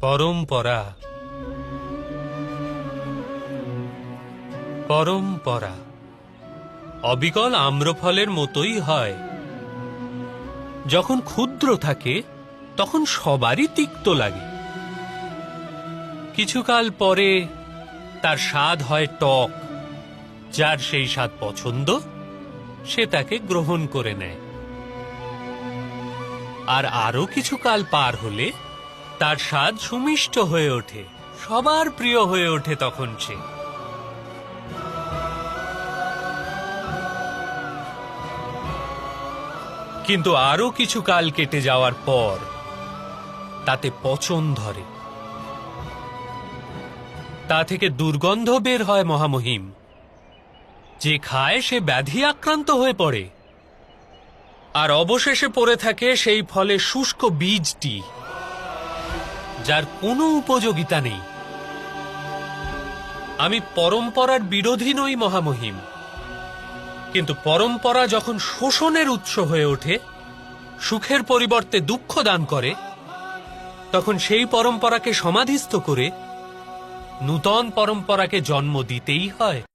পরম্পরা পরম্পরা অবিকল আম্রফলের মতোই হয়। যখন ক্ষুদ্র থাকে তখন সবারই তিক্ত লাগে। কিছুকাল পরে তার স্বাদ হয় টক। যার সেই স্বাদ পছন্দ সে তাকে গ্রহণ করে নেয়। আর আরো কিছুকাল পার হলে তার স্বাদ সুমিষ্ট হয়ে ওঠে, সবার প্রিয় হয়ে ওঠে তখন সে। কিন্তু আরো কিছু কাল কেটে যাওয়ার পর তাতে পচন ধরে, তা থেকে দুর্গন্ধ বের হয় মহামহিম। যে খায় সে ব্যাধি আক্রান্ত হয়ে পড়ে, আর অবশেষে পড়ে থাকে সেই ফলে শুষ্ক বীজটি, যার কোনো উপযোগিতা নেই। আমি পরম্পরার বিরোধী নই মহামহিম, কিন্তু পরম্পরা যখন শোষণের উৎস হয়ে ওঠে, সুখের পরিবর্তে দুঃখ দান করে, তখন সেই পরম্পরাকে সমাধিস্থ করে নূতন পরম্পরাকে জন্ম দিতেই হয়।